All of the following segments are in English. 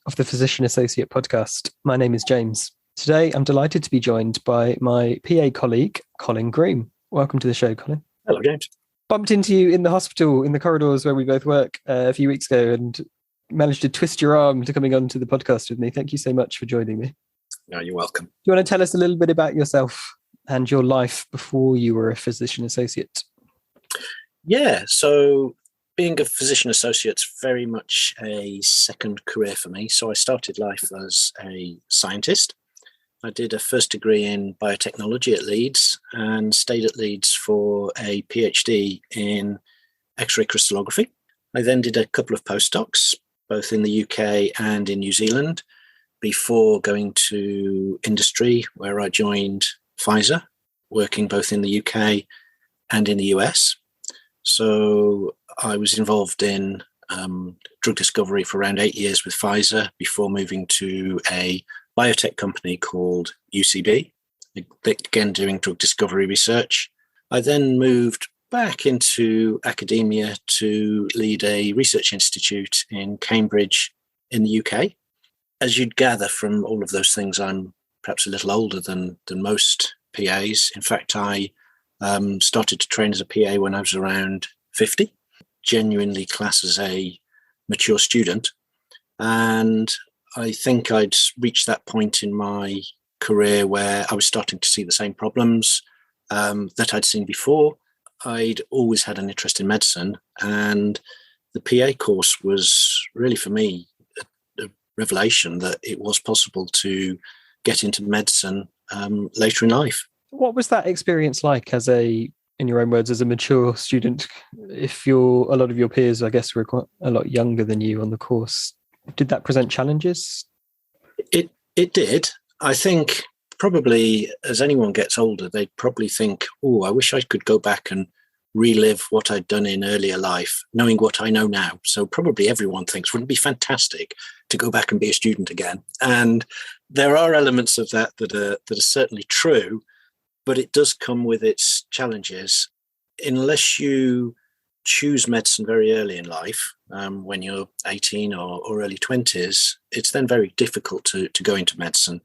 of the Physician Associate podcast. My name is James. Today, I'm delighted to be joined by my PA colleague, Colin Groom. Welcome to the show, Colin. Hello, James. Bumped into you in the hospital, in the corridors where we both work a few weeks ago, and managed to twist your arm to coming on to the podcast with me. Thank you so much for joining me. No, you're welcome. Do you want to tell us a little bit about yourself and your life before you were a physician associate? Yeah, so being a physician associate's very much a second career for me. So I started life as a scientist. I did a first degree in biotechnology at Leeds and stayed at Leeds for a PhD in X-ray crystallography. I then did a couple of postdocs, both in the UK and in New Zealand, before going to industry, where I joined Pfizer, working both in the UK and in the US. So I was involved in drug discovery for around 8 years with Pfizer before moving to a biotech company called UCB, again doing drug discovery research. I then moved back into academia to lead a research institute in Cambridge in the UK. As you'd gather from all of those things, I'm perhaps a little older than most PAs. In fact, I started to train as a PA when I was around 50, genuinely classed as a mature student. And I think I'd reached that point in my career where I was starting to see the same problems that I'd seen before. I'd always had an interest in medicine, and the PA course was really, for me, a revelation that it was possible to get into medicine later in life. What was that experience like as in your own words, as a mature student? If a lot of your peers, I guess, were quite a lot younger than you on the course, did that present challenges? It did. I think probably as anyone gets older, they'd probably think, oh, I wish I could go back and relive what I'd done in earlier life, knowing what I know now. So probably everyone thinks, wouldn't it be fantastic to go back and be a student again? And there are elements of that are certainly true, but it does come with its challenges. Unless you choose medicine very early in life, when you're 18 or early 20s, it's then very difficult to go into medicine.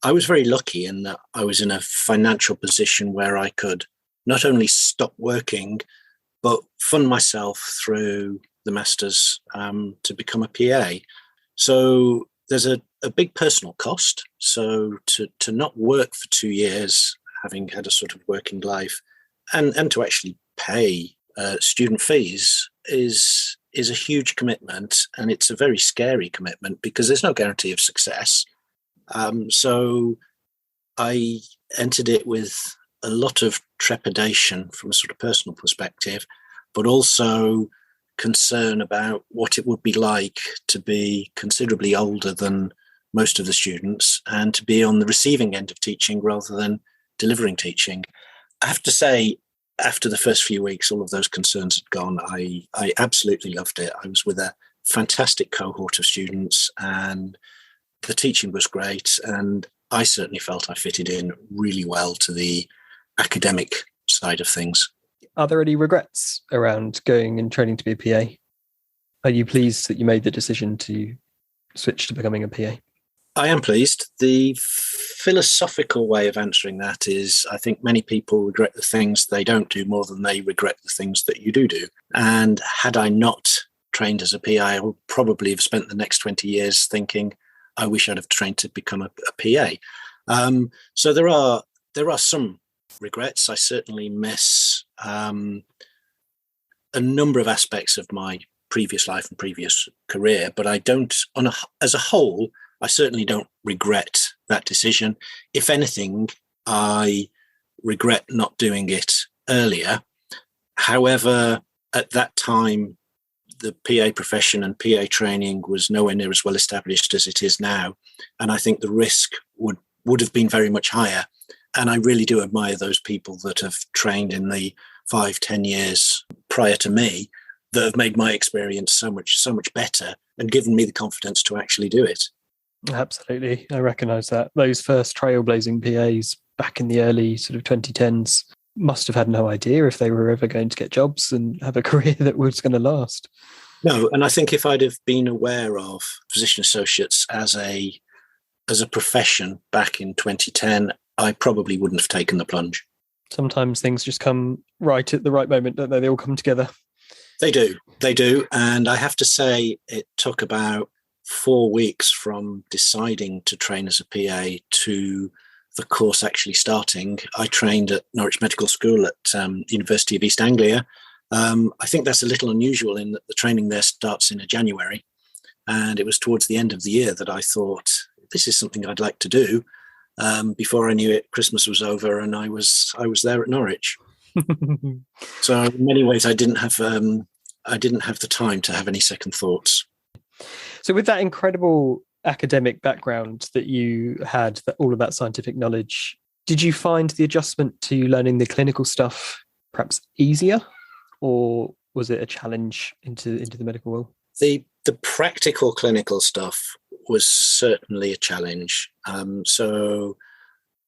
I was very lucky in that I was in a financial position where I could not only stop working, but fund myself through the Masters to become a PA. So there's a big personal cost. So to not work for 2 years, having had a sort of working life, and to actually pay student fees is a huge commitment, and it's a very scary commitment because there's no guarantee of success. So I entered it with a lot of trepidation from a sort of personal perspective, but also concern about what it would be like to be considerably older than most of the students and to be on the receiving end of teaching rather than delivering teaching. I have to say, after the first few weeks, all of those concerns had gone. I absolutely loved it. I was with a fantastic cohort of students and the teaching was great. And I certainly felt I fitted in really well to the academic side of things. Are there any regrets around going and training to be a PA? Are you pleased that you made the decision to switch to becoming a PA? I am pleased. The philosophical way of answering that is, I think many people regret the things they don't do more than they regret the things that you do. And had I not trained as a PA, I would probably have spent the next 20 years thinking, I wish I'd have trained to become a PA. So there are some regrets. I certainly miss a number of aspects of my previous life and previous career, but I don't, as a whole, I certainly don't regret that decision. If anything, I regret not doing it earlier. However, at that time, the PA profession and PA training was nowhere near as well established as it is now. And I think the risk would have been very much higher. And I really do admire those people that have trained in the 5-10 years prior to me that have made my experience so much better and given me the confidence to actually do it. Absolutely. I recognise that. Those first trailblazing PAs back in the early sort of 2010s must have had no idea if they were ever going to get jobs and have a career that was going to last. No, and I think if I'd have been aware of physician associates as a profession back in 2010, I probably wouldn't have taken the plunge. Sometimes things just come right at the right moment, don't they? They all come together. They do. And I have to say, it took about 4 weeks from deciding to train as a PA to the course actually starting. I trained at Norwich Medical School at University of East Anglia. I think that's a little unusual in that the training there starts in January. And it was towards the end of the year that I thought, this is something I'd like to do. Before I knew it, Christmas was over and I was there at Norwich. So in many ways, I didn't have the time to have any second thoughts. So with that incredible academic background that you had, that all of that scientific knowledge, did you find the adjustment to learning the clinical stuff perhaps easier, or was it a challenge into the medical world? The practical clinical stuff was certainly a challenge. So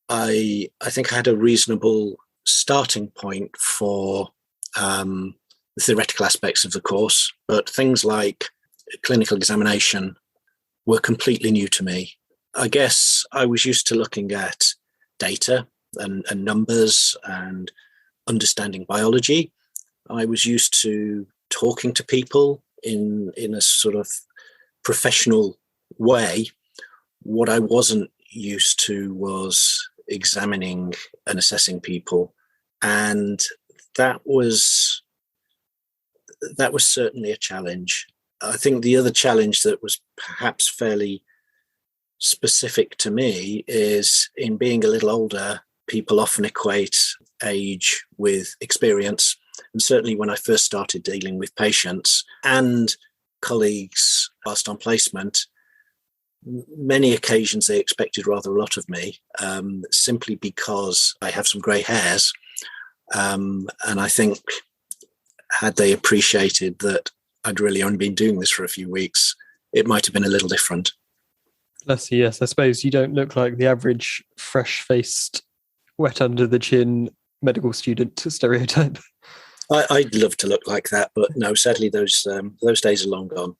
I think I had a reasonable starting point for the theoretical aspects of the course, but things like clinical examination were completely new to me. I guess I was used to looking at data and numbers and understanding biology. I was used to talking to people in a sort of professional way. What I wasn't used to was examining and assessing people, and that was certainly a challenge. I think the other challenge that was perhaps fairly specific to me is, in being a little older, people often equate age with experience. And certainly when I first started dealing with patients and colleagues whilst on placement, many occasions they expected rather a lot of me, simply because I have some grey hairs. And I think had they appreciated that I'd really only been doing this for a few weeks, it might have been a little different. Bless you, yes. I suppose you don't look like the average fresh-faced, wet under the chin medical student stereotype. I'd love to look like that, but no, sadly those days are long gone.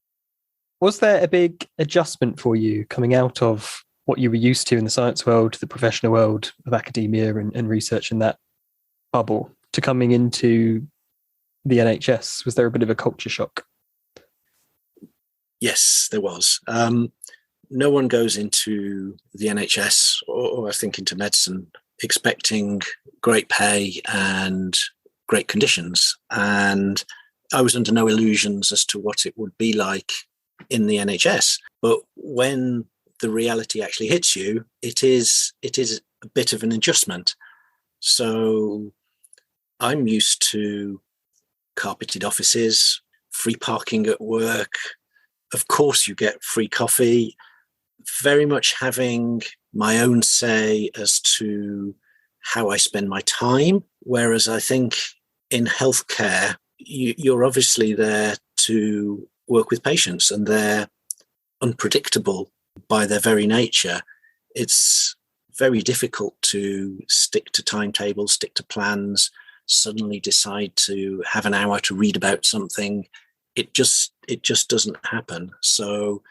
Was there a big adjustment for you coming out of what you were used to in the science world, the professional world of academia and research in that bubble, to coming into the NHS? Was there a bit of a culture shock? Yes, there was. No one goes into the NHS or I think into medicine expecting great pay and great conditions. And I was under no illusions as to what it would be like in the NHS. But when the reality actually hits you, it is a bit of an adjustment. So I'm used to carpeted offices, free parking at work. Of course, you get free coffee, very much having my own say as to how I spend my time. Whereas I think in healthcare, you're obviously there to work with patients and they're unpredictable by their very nature. It's very difficult to stick to timetables, stick to plans, suddenly decide to have an hour to read about something. It just doesn't happen. So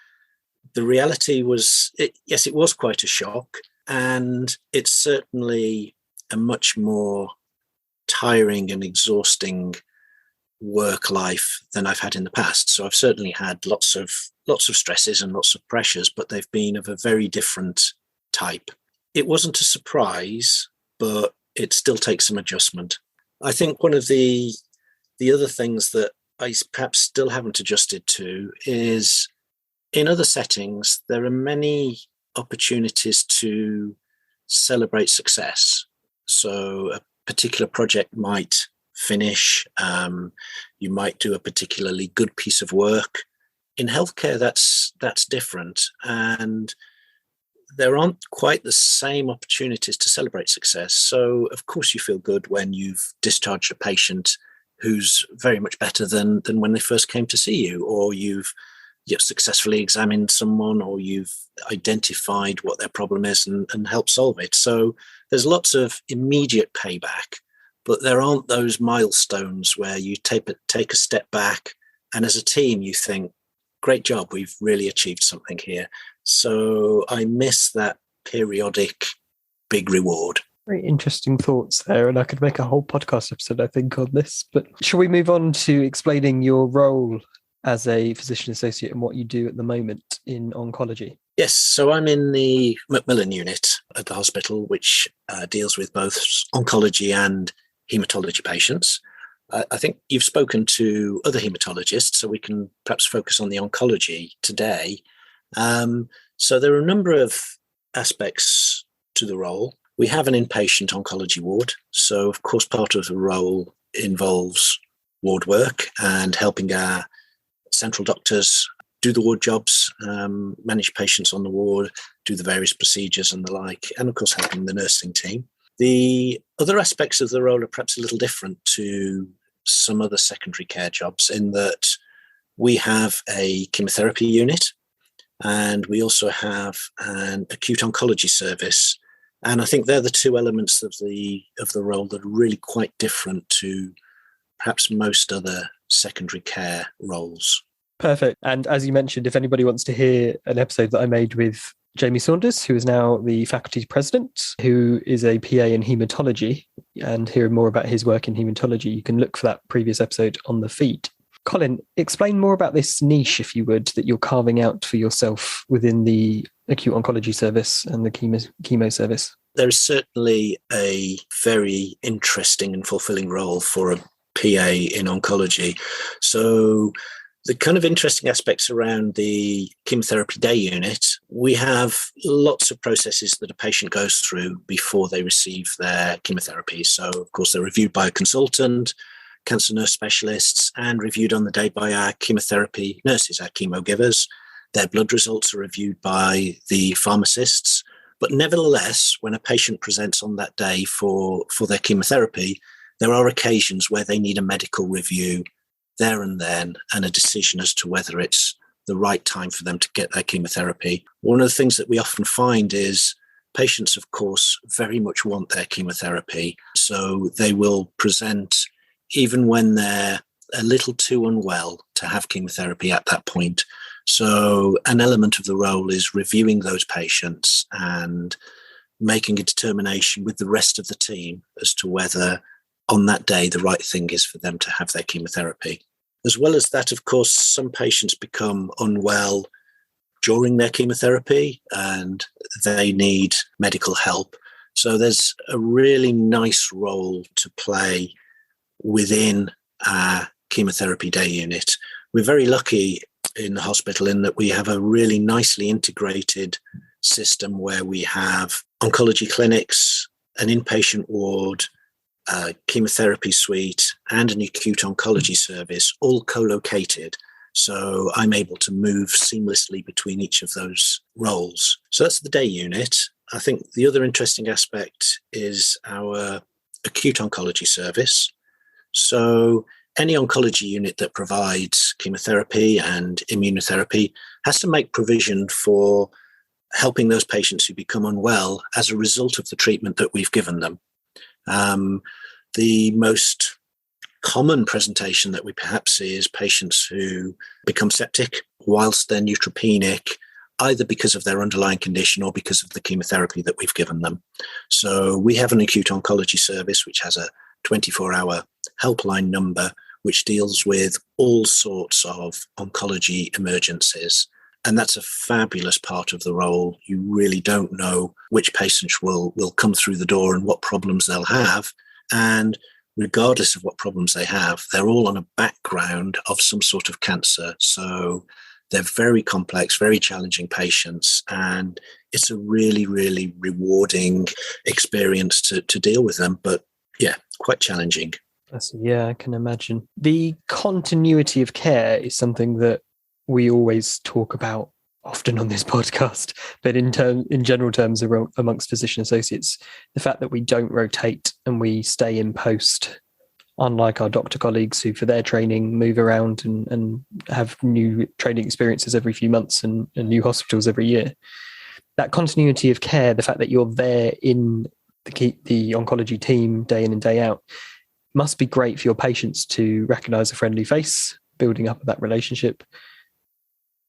the reality was, yes, it was quite a shock, and it's certainly a much more tiring and exhausting work life than I've had in the past. So I've certainly had lots of stresses and lots of pressures, but they've been of a very different type. It wasn't a surprise, but it still takes some adjustment. I think one of the other things that I perhaps still haven't adjusted to is, in other settings, there are many opportunities to celebrate success. So a particular project might finish, you might do a particularly good piece of work. In healthcare, that's different, and there aren't quite the same opportunities to celebrate success. So of course you feel good when you've discharged a patient who's very much better than when they first came to see you, or you've successfully examined someone, or you've identified what their problem is and helped solve it. So there's lots of immediate payback, but there aren't those milestones where you take a step back And as a team, you think, great job, we've really achieved something here. So I miss that periodic big reward. Very interesting thoughts there, and I could make a whole podcast episode, I think, on this. But shall we move on to explaining your role as a physician associate and what you do at the moment in oncology? Yes, so I'm in the Macmillan unit at the hospital, which deals with both oncology and haematology patients. I think you've spoken to other haematologists, so we can perhaps focus on the oncology today. So there are a number of aspects to the role. We have an inpatient oncology ward. So, of course, part of the role involves ward work and helping our central doctors do the ward jobs, manage patients on the ward, do the various procedures and the like, and, of course, helping the nursing team. The other aspects of the role are perhaps a little different to some other secondary care jobs in that we have a chemotherapy unit and we also have an acute oncology service. And I think they're the two elements of the role that are really quite different to perhaps most other secondary care roles. Perfect. And as you mentioned, if anybody wants to hear an episode that I made with Jamie Saunders, who is now the faculty president, who is a PA in haematology, and hear more about his work in haematology, you can look for that previous episode on the feed. Colin, explain more about this niche, if you would, that you're carving out for yourself within the acute oncology service and the chemo service. There is certainly a very interesting and fulfilling role for a PA in oncology. So the kind of interesting aspects around the chemotherapy day unit, we have lots of processes that a patient goes through before they receive their chemotherapy. So, of course, they're reviewed by a consultant, cancer nurse specialists, and reviewed on the day by our chemotherapy nurses, our chemo givers. Their blood results are reviewed by the pharmacists. But nevertheless, when a patient presents on that day for their chemotherapy, there are occasions where they need a medical review there and then and a decision as to whether it's the right time for them to get their chemotherapy. One of the things that we often find is patients, of course, very much want their chemotherapy. So they will present even when they're a little too unwell to have chemotherapy at that point. So an element of the role is reviewing those patients and making a determination with the rest of the team as to whether on that day the right thing is for them to have their chemotherapy. As well as that, of course, some patients become unwell during their chemotherapy and they need medical help. So there's a really nice role to play within our chemotherapy day unit. We're very lucky in the hospital in that we have a really nicely integrated system where we have oncology clinics, an inpatient ward, a chemotherapy suite, and an acute oncology service, all co-located. So I'm able to move seamlessly between each of those roles. So that's the day unit. I think the other interesting aspect is our acute oncology service. So any oncology unit that provides chemotherapy and immunotherapy has to make provision for helping those patients who become unwell as a result of the treatment that we've given them. The most common presentation that we perhaps see is patients who become septic whilst they're neutropenic, either because of their underlying condition or because of the chemotherapy that we've given them. So we have an acute oncology service which has a 24-hour helpline number which deals with all sorts of oncology emergencies. And that's a fabulous part of the role. You really don't know which patients will come through the door and what problems they'll have. And regardless of what problems they have, they're all on a background of some sort of cancer. So they're very complex, very challenging patients. And it's a really, really rewarding experience to deal with them. But yeah, quite challenging. Yeah, I can imagine. The continuity of care is something that we always talk about often on this podcast, but in general terms amongst physician associates, the fact that we don't rotate and we stay in post, unlike our doctor colleagues who for their training move around and have new training experiences every few months and new hospitals every year. That continuity of care, the fact that you're there in the oncology team day in and day out, must be great for your patients to recognise a friendly face building up that relationship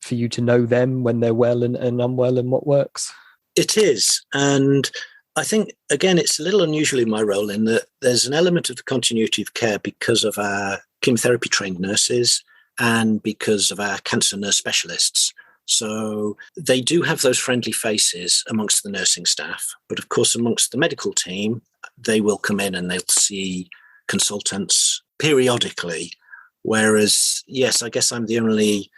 for you to know them when they're well and unwell and what works? It is. And I think, again, it's a little unusual in my role in that there's an element of the continuity of care because of our chemotherapy trained nurses and because of our cancer nurse specialists. So they do have those friendly faces amongst the nursing staff. But of course, amongst the medical team, they will come in and they'll see consultants periodically. Whereas, yes, I guess I'm the only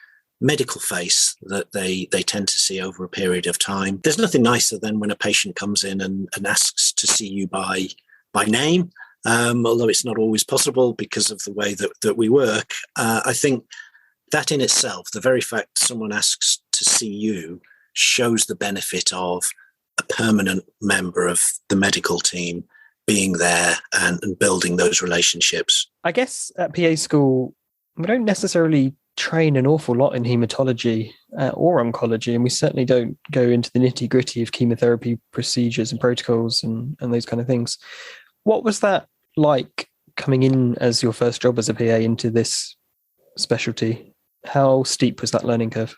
medical face that they tend to see over a period of time. There's nothing nicer than when a patient comes in and asks to see you by name, although it's not always possible because of the way that we work. I think that in itself, the very fact someone asks to see you shows the benefit of a permanent member of the medical team being there and building those relationships. I guess at PA school, we don't necessarily train an awful lot in haematology or oncology, and we certainly don't go into the nitty-gritty of chemotherapy procedures and protocols and those kind of things. What was that like coming in as your first job as a PA into this specialty? How steep was that learning curve?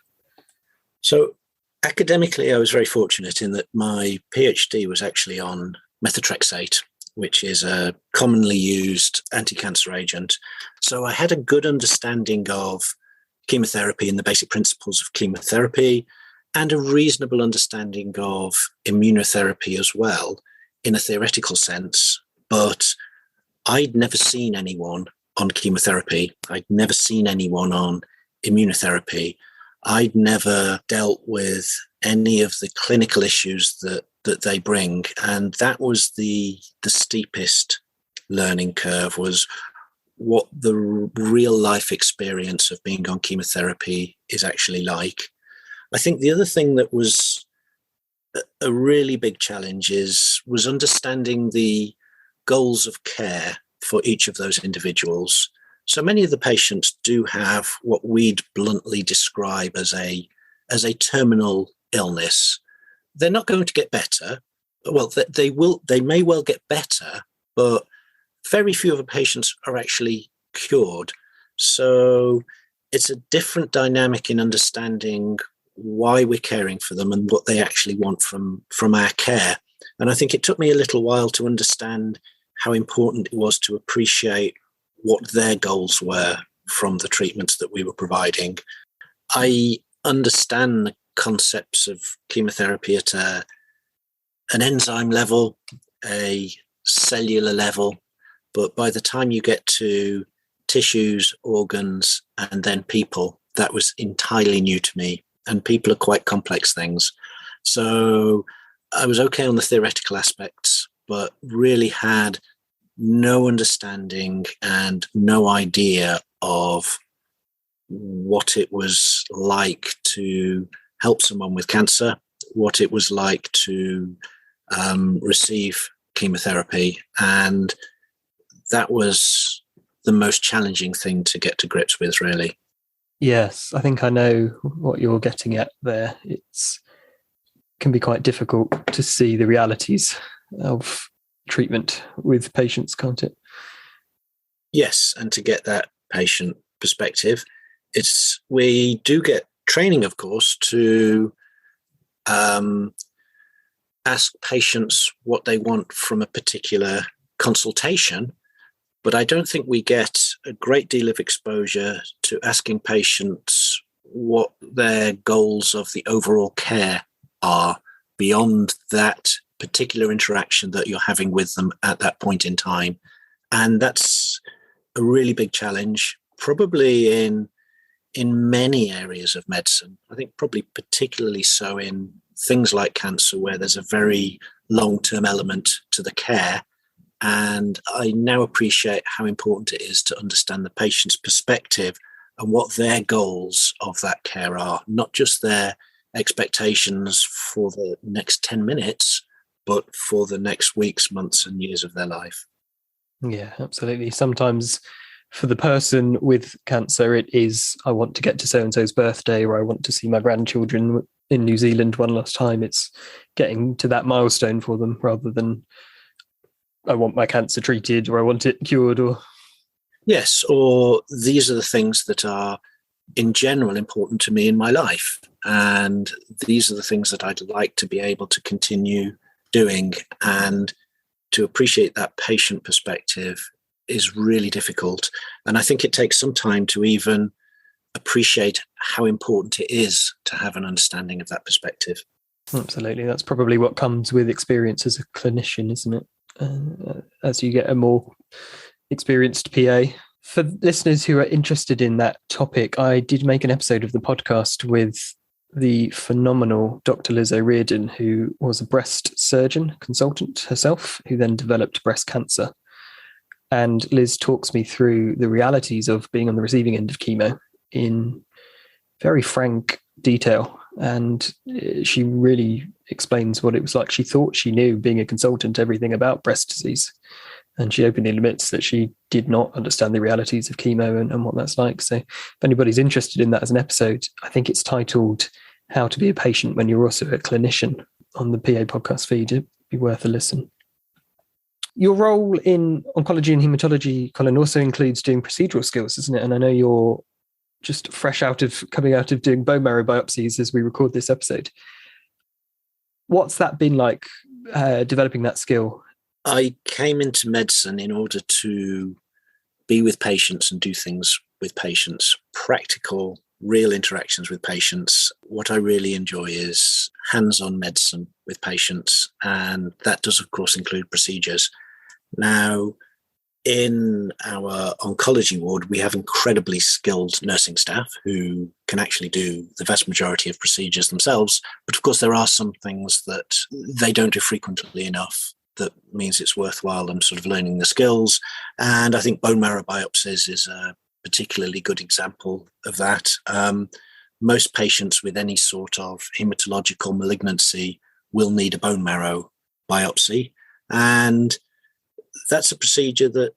So academically, I was very fortunate in that my PhD was actually on methotrexate, which is a commonly used anti-cancer agent. So I had a good understanding of chemotherapy and the basic principles of chemotherapy, and a reasonable understanding of immunotherapy as well, in a theoretical sense. But I'd never seen anyone on chemotherapy. I'd never seen anyone on immunotherapy. I'd never dealt with any of the clinical issues that they bring. And that was the steepest learning curve, was what the real life experience of being on chemotherapy is actually like. I think the other thing that was a really big challenge was understanding the goals of care for each of those individuals. So many of the patients do have what we'd bluntly describe as a terminal illness. They're not going to get better. Well, they may well get better, but very few of the patients are actually cured. So it's a different dynamic in understanding why we're caring for them and what they actually want from our care. And I think it took me a little while to understand how important it was to appreciate what their goals were from the treatments that we were providing. I understand the concepts of chemotherapy at an enzyme level, a cellular level, but by the time you get to tissues, organs, and then people, that was entirely new to me. And people are quite complex things. So I was okay on the theoretical aspects, but really had no understanding and no idea of what it was like to help someone with cancer, what it was like to receive chemotherapy. And that was the most challenging thing to get to grips with, really. Yes, I think I know what you're getting at there. Can be quite difficult to see the realities of treatment with patients, can't it? Yes, and to get that patient perspective, we do get training, of course, to ask patients what they want from a particular consultation, but I don't think we get a great deal of exposure to asking patients what their goals of the overall care are beyond that particular interaction that you're having with them at that point in time. And that's a really big challenge, probably in many areas of medicine. I think probably particularly so in things like cancer, where there's a very long-term element to the care. And I now appreciate how important it is to understand the patient's perspective and what their goals of that care are, not just their expectations for the next 10 minutes, but for the next weeks, months, and years of their life. Yeah, absolutely. Sometimes for the person with cancer, it is, I want to get to so-and-so's birthday, or I want to see my grandchildren in New Zealand one last time. It's getting to that milestone for them rather than I want my cancer treated or I want it cured. Or Yes, or these are the things that are in general important to me in my life. And these are the things that I'd like to be able to continue doing. And to appreciate that patient perspective is really difficult. And I think it takes some time to even appreciate how important it is to have an understanding of that perspective. Absolutely. That's probably what comes with experience as a clinician, isn't it? As you get a more experienced PA. For listeners who are interested in that topic, I did make an episode of the podcast with the phenomenal Dr. Liz O'Riordan, who was a breast surgeon consultant herself, who then developed breast cancer. And Liz talks me through the realities of being on the receiving end of chemo in very frank detail. And she really explains what it was like. She thought she knew, being a consultant, everything about breast disease. And she openly admits that she did not understand the realities of chemo and what that's like. So if anybody's interested in that as an episode, I think it's titled How to Be a Patient When You're Also a Clinician on the PA podcast feed. It'd be worth a listen. Your role in oncology and haematology, Colin, also includes doing procedural skills, isn't it? And I know you're just coming out of doing bone marrow biopsies as we record this episode. What's that been like, developing that skill? I came into medicine in order to be with patients and do things with patients, practical, real interactions with patients. What I really enjoy is hands-on medicine with patients, and that does, of course, include procedures. Now, in our oncology ward, we have incredibly skilled nursing staff who can actually do the vast majority of procedures themselves. But of course, there are some things that they don't do frequently enough. That means it's worthwhile them sort of learning the skills. And I think bone marrow biopsies is a particularly good example of that. Most patients with any sort of hematological malignancy will need a bone marrow biopsy. And that's a procedure that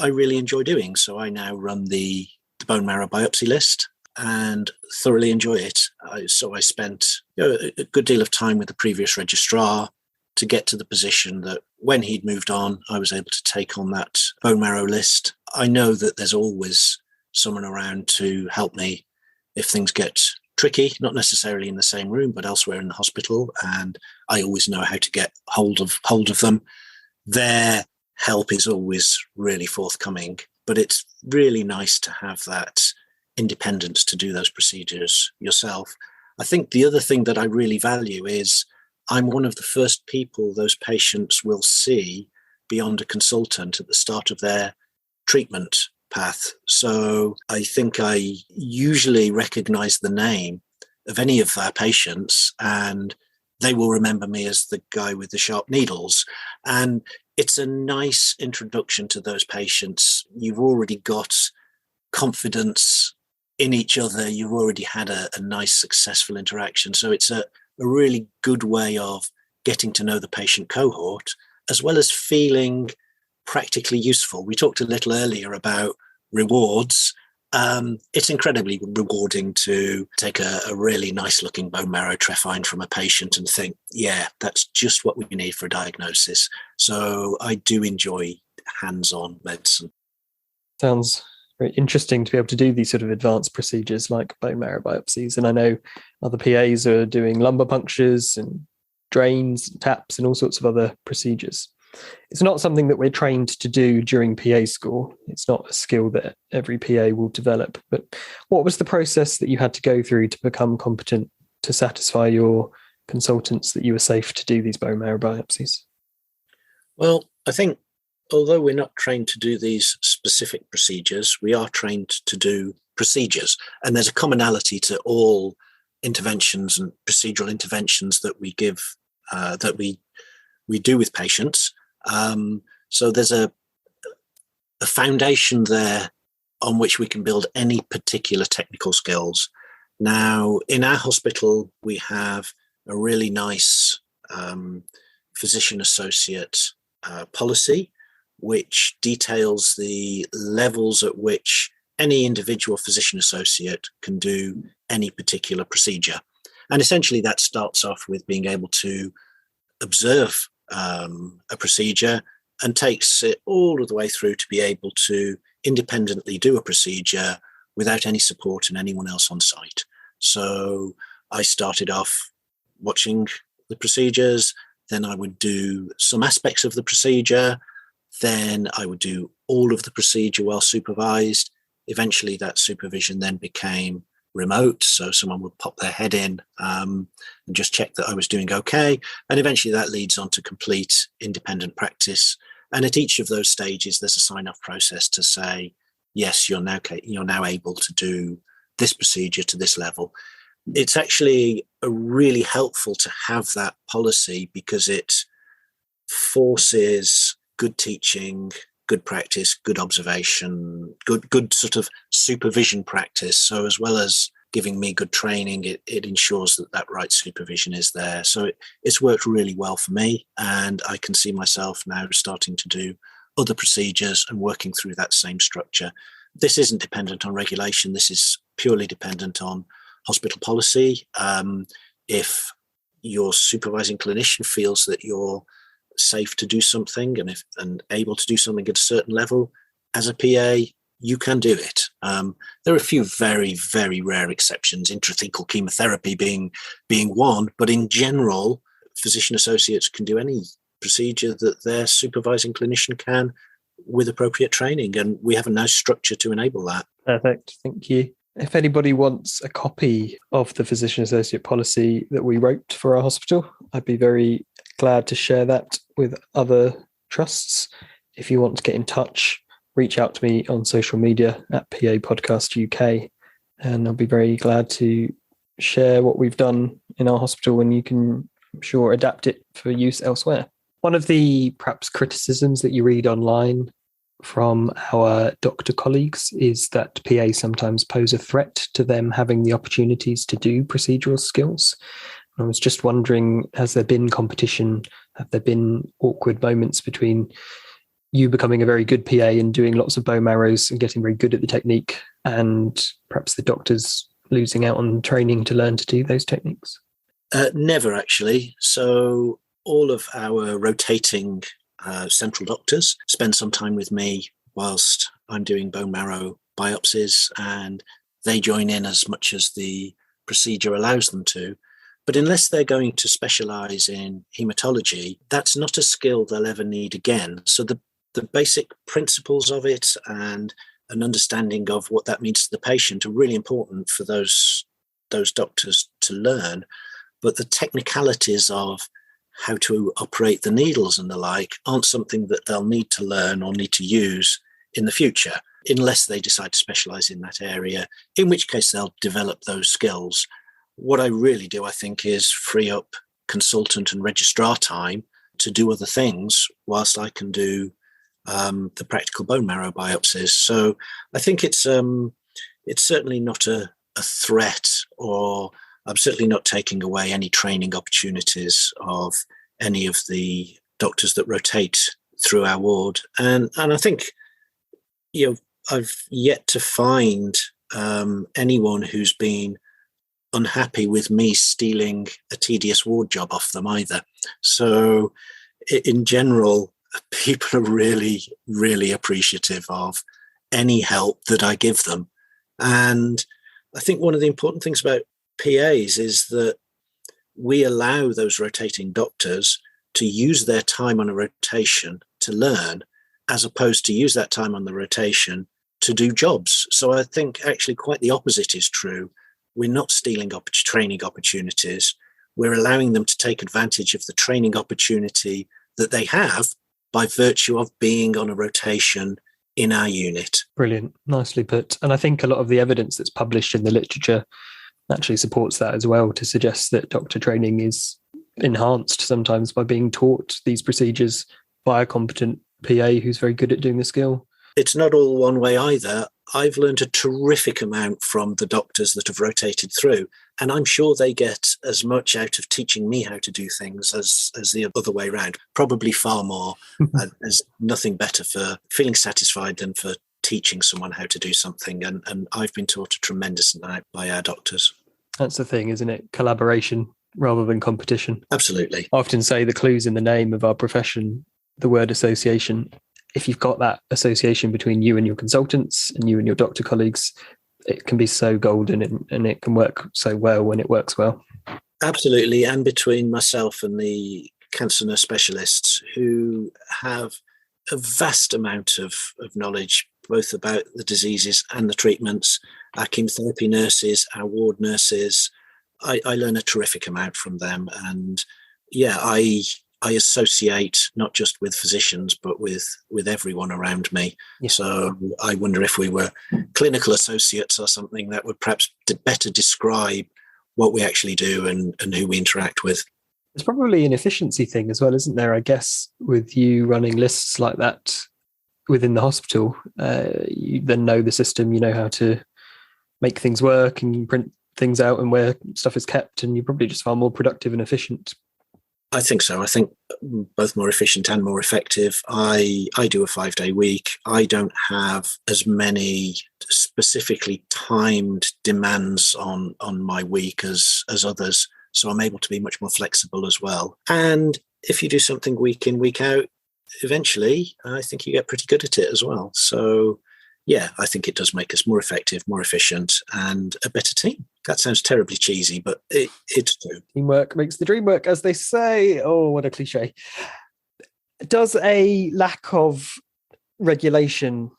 I really enjoy doing. So I now run the bone marrow biopsy list and thoroughly enjoy it. So I spent a good deal of time with the previous registrar to get to the position that when he'd moved on, I was able to take on that bone marrow list. I know that there's always someone around to help me if things get tricky, not necessarily in the same room, but elsewhere in the hospital. And I always know how to get hold of them. Their help is always really forthcoming, but it's really nice to have that independence to do those procedures yourself. I think the other thing that I really value is I'm one of the first people those patients will see beyond a consultant at the start of their treatment path. So I think I usually recognize the name of any of our patients and they will remember me as the guy with the sharp needles. And it's a nice introduction to those patients. You've already got confidence in each other. You've already had a nice, successful interaction. So it's a really good way of getting to know the patient cohort, as well as feeling practically useful. We talked a little earlier about rewards. It's incredibly rewarding to take a really nice looking bone marrow trephine from a patient and think, yeah, that's just what we need for a diagnosis. So I do enjoy hands-on medicine. Sounds very interesting to be able to do these sort of advanced procedures like bone marrow biopsies. And I know other PAs are doing lumbar punctures and drains, taps, and all sorts of other procedures. It's not something that we're trained to do during PA school. It's not a skill that every PA will develop. But what was the process that you had to go through to become competent to satisfy your consultants that you were safe to do these bone marrow biopsies? Well, I think although we're not trained to do these specific procedures, we are trained to do procedures. And there's a commonality to all interventions and procedural interventions that we give, that we do with patients. So there's a foundation there on which we can build any particular technical skills. Now, in our hospital, we have a really nice physician associate policy, which details the levels at which any individual physician associate can do any particular procedure. And essentially that starts off with being able to observe a procedure and takes it all of the way through to be able to independently do a procedure without any support and anyone else on site. So I started off watching the procedures, then I would do some aspects of the procedure, then I would do all of the procedure while supervised. Eventually that supervision then became remote, so someone would pop their head in and just check that I was doing okay. And eventually that leads on to complete independent practice. And at each of those stages, there's a sign-off process to say, yes, you're now able to do this procedure to this level. It's actually really helpful to have that policy because it forces good teaching, good practice, good observation, good sort of supervision practice. So as well as giving me good training, it ensures that right supervision is there. So it's worked really well for me, and I can see myself now starting to do other procedures and working through that same structure. This isn't dependent on regulation. This is purely dependent on hospital policy. If your supervising clinician feels that you're safe to do something and able to do something at a certain level, as a PA, you can do it. There are a few very, very rare exceptions, intrathecal chemotherapy being one, but in general, physician associates can do any procedure that their supervising clinician can with appropriate training, and we have a nice structure to enable that. Perfect, thank you. If anybody wants a copy of the physician associate policy that we wrote for our hospital, I'd be very glad to share that with other trusts. If you want to get in touch, reach out to me on social media at PA Podcast UK, and I'll be very glad to share what we've done in our hospital, and you can, I'm sure, adapt it for use elsewhere. One of the perhaps criticisms that you read online from our doctor colleagues is that PA sometimes pose a threat to them having the opportunities to do procedural skills. I was just wondering, has there been competition? Have there been awkward moments between you becoming a very good PA and doing lots of bone marrows and getting very good at the technique, and perhaps the doctors losing out on training to learn to do those techniques? Never, actually. So all of our rotating central doctors spend some time with me whilst I'm doing bone marrow biopsies, and they join in as much as the procedure allows them to. But unless they're going to specialise in haematology, that's not a skill they'll ever need again. So the basic principles of it and an understanding of what that means to the patient are really important for those doctors to learn. But the technicalities of how to operate the needles and the like aren't something that they'll need to learn or need to use in the future, unless they decide to specialise in that area, in which case they'll develop those skills. What I really do, I think, is free up consultant and registrar time to do other things whilst I can do the practical bone marrow biopsies. So I think it's certainly not a threat, or I'm certainly not taking away any training opportunities of any of the doctors that rotate through our ward. And I think, I've yet to find anyone who's been unhappy with me stealing a tedious ward job off them either. So in general, people are really, really appreciative of any help that I give them. And I think one of the important things about PAs is that we allow those rotating doctors to use their time on a rotation to learn, as opposed to use that time on the rotation to do jobs. So I think actually quite the opposite is true. We're not stealing training opportunities. We're allowing them to take advantage of the training opportunity that they have by virtue of being on a rotation in our unit. Brilliant. Nicely put. And I think a lot of the evidence that's published in the literature actually supports that as well, to suggest that doctor training is enhanced sometimes by being taught these procedures by a competent PA who's very good at doing the skill. It's not all one way either. I've learned a terrific amount from the doctors that have rotated through, and I'm sure they get as much out of teaching me how to do things as the other way around. Probably far more. There's nothing better for feeling satisfied than for teaching someone how to do something, and I've been taught a tremendous amount by our doctors. That's the thing, isn't it? Collaboration rather than competition. Absolutely. I often say the clue's in the name of our profession, the word association. if you've got that association between you and your consultants and you and your doctor colleagues, it can be so golden, and it can work so well when it works well. Absolutely. And between myself and the cancer nurse specialists, who have a vast amount of knowledge, both about the diseases and the treatments, our chemotherapy nurses, our ward nurses, I learn a terrific amount from them. And yeah, I associate not just with physicians, but with everyone around me. Yeah. So I wonder if we were clinical associates or something, that would perhaps better describe what we actually do and who we interact with. It's probably an efficiency thing as well, isn't there? I guess with you running lists like that within the hospital, you then know the system, you know how to make things work and print things out and where stuff is kept, and you're probably just far more productive and efficient. I think so. I think both more efficient and more effective. I do a 5-day week. I don't have as many specifically timed demands on my week as others. So I'm able to be much more flexible as well. And if you do something week in, week out, eventually I think you get pretty good at it as well. So yeah, I think it does make us more effective, more efficient, and a better team. That sounds terribly cheesy, but it's true. Teamwork makes the dream work, as they say. Oh, what a cliche. Does a lack of regulation,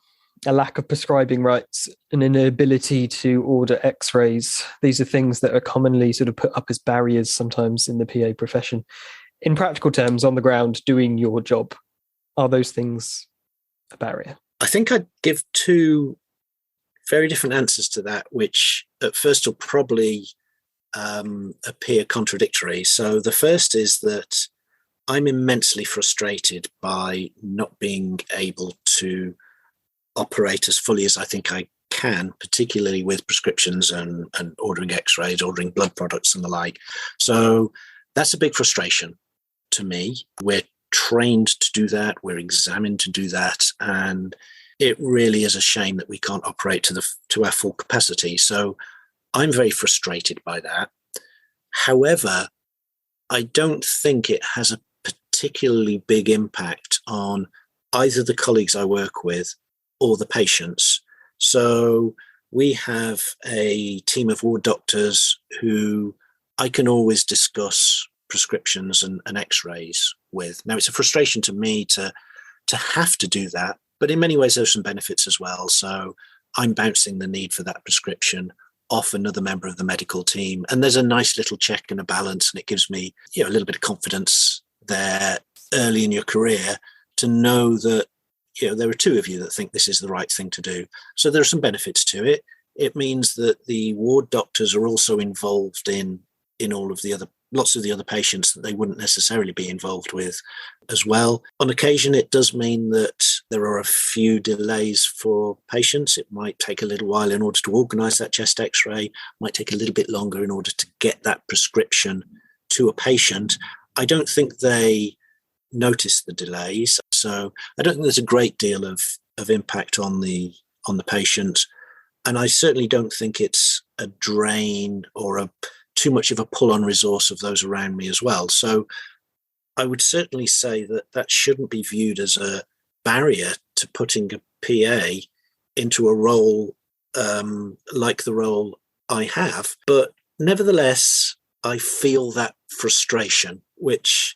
a lack of prescribing rights, an inability to order x-rays, these are things that are commonly sort of put up as barriers sometimes in the PA profession. In practical terms, on the ground, doing your job, are those things a barrier? I think I'd give two very different answers to that, which at first will probably appear contradictory. So the first is that I'm immensely frustrated by not being able to operate as fully as I think I can, particularly with prescriptions and ordering x-rays, ordering blood products and the like. So that's a big frustration to me. We're trained to do that, we're examined to do that, and it really is a shame that we can't operate to our full capacity. So I'm very frustrated by that. However, I don't think it has a particularly big impact on either the colleagues I work with or the patients. So we have a team of ward doctors who I can always discuss prescriptions and x-rays with. Now, it's a frustration to me to have to do that, but in many ways there's some benefits as well. So I'm bouncing the need for that prescription off another member of the medical team, and there's a nice little check and a balance, and it gives me a little bit of confidence there early in your career to know that there are two of you that think this is the right thing to do. So there are some benefits to it. It means that the ward doctors are also involved in all of the other, lots of the other patients that they wouldn't necessarily be involved with as well. On occasion, it does mean that there are a few delays for patients. It might take a little while in order to organise that chest x-ray, it might take a little bit longer in order to get that prescription to a patient. I don't think they notice the delays. So I don't think there's a great deal of impact on the patient. And I certainly don't think it's a drain or too much of a pull on resource of those around me as well. So I would certainly say that shouldn't be viewed as a barrier to putting a PA into a role like the role I have. But nevertheless, I feel that frustration, which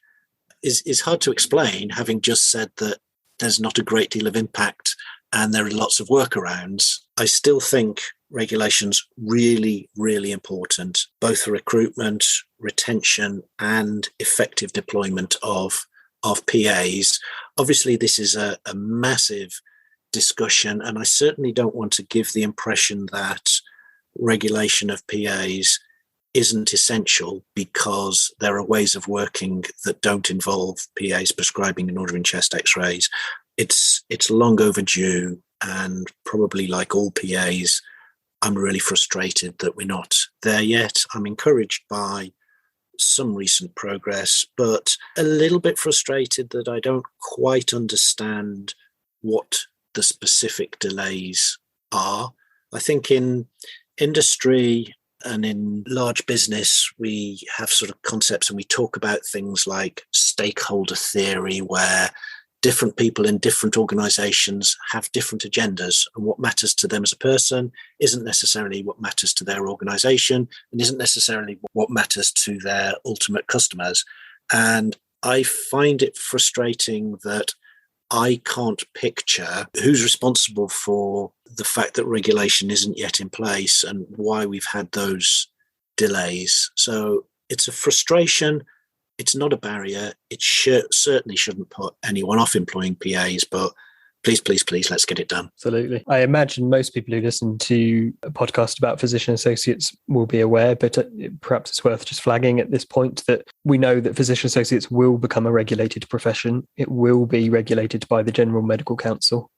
is hard to explain, having just said that there's not a great deal of impact and there are lots of workarounds. I still think regulation's really, really important, both for recruitment, retention, and effective deployment of PAs. Obviously, this is a massive discussion, and I certainly don't want to give the impression that regulation of PAs isn't essential, because there are ways of working that don't involve PAs prescribing and ordering chest x-rays. It's long overdue, and probably like all PAs, I'm really frustrated that we're not there yet. I'm encouraged by some recent progress, but a little bit frustrated that I don't quite understand what the specific delays are. I think in industry and in large business, we have sort of concepts and we talk about things like stakeholder theory, where different people in different organizations have different agendas, and what matters to them as a person isn't necessarily what matters to their organization and isn't necessarily what matters to their ultimate customers. And I find it frustrating that I can't picture who's responsible for the fact that regulation isn't yet in place and why we've had those delays. So it's a frustration. It's not a barrier. It certainly shouldn't put anyone off employing PAs, but please, let's get it done. Absolutely. I imagine most people who listen to a podcast about physician associates will be aware, but perhaps it's worth just flagging at this point that we know that physician associates will become a regulated profession. It will be regulated by the General Medical Council,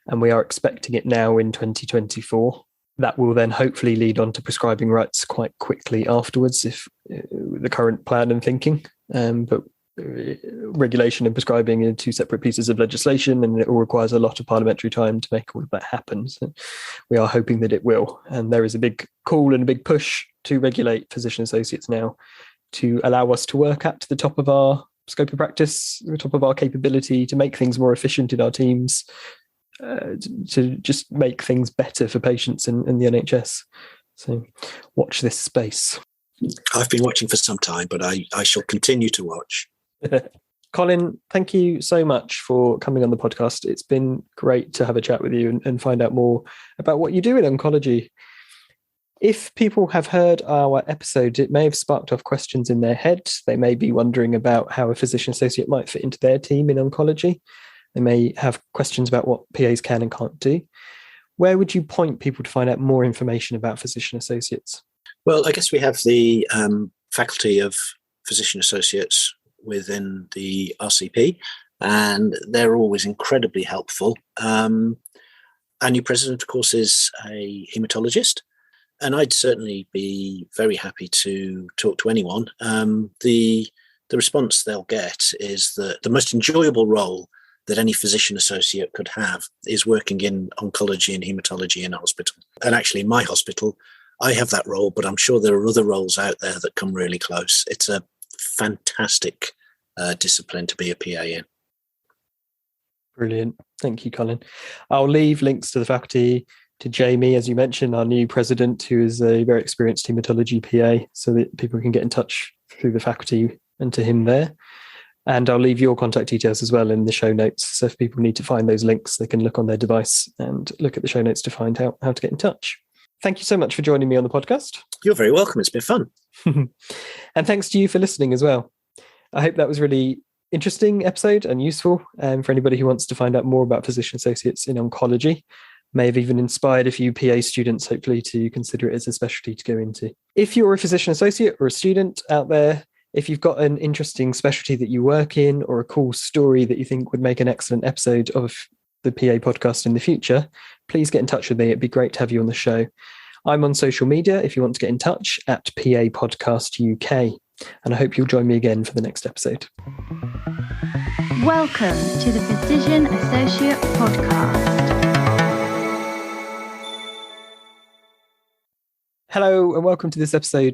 and we are expecting it now in 2024. That will then hopefully lead on to prescribing rights quite quickly afterwards, if the current plan and thinking. But regulation and prescribing are two separate pieces of legislation, and it all requires a lot of parliamentary time to make all of that happen. So we are hoping that it will. And there is a big call and a big push to regulate physician associates now to allow us to work at the top of our scope of practice, the top of our capability, to make things more efficient in our teams, to just make things better for patients in the NHS. So watch this space. I've been watching for some time, but I shall continue to watch. Colin, thank you so much for coming on the podcast. It's been great to have a chat with you and find out more about what you do in oncology. If people have heard our episode, it may have sparked off questions in their head. They may be wondering about how a physician associate might fit into their team in oncology. They may have questions about what PAs can and can't do. Where would you point people to find out more information about physician associates? Well, I guess we have the faculty of physician associates within the RCP, and they're always incredibly helpful. Our new president, of course, is a haematologist, and I'd certainly be very happy to talk to anyone. The response they'll get is that the most enjoyable role that any physician associate could have is working in oncology and haematology in a hospital. And actually, in my hospital, I have that role, but I'm sure there are other roles out there that come really close. It's a fantastic discipline to be a PA in. Brilliant. Thank you, Colin. I'll leave links to the faculty, to Jamie, as you mentioned, our new president, who is a very experienced haematology PA, so that people can get in touch through the faculty and to him there. And I'll leave your contact details as well in the show notes. So if people need to find those links, they can look on their device and look at the show notes to find out how to get in touch. Thank you so much for joining me on the podcast. You're very welcome. It's been fun. And thanks to you for listening as well. I hope that was a really interesting episode and useful for anybody who wants to find out more about physician associates in oncology. May have even inspired a few PA students, hopefully, to consider it as a specialty to go into. If you're a physician associate or a student out there, if you've got an interesting specialty that you work in or a cool story that you think would make an excellent episode of the PA podcast in the future, please get in touch with me. It'd be great to have you on the show. I'm on social media if you want to get in touch at PA Podcast UK. And I hope you'll join me again for the next episode. Welcome to the Physician Associate Podcast. Hello and welcome to this episode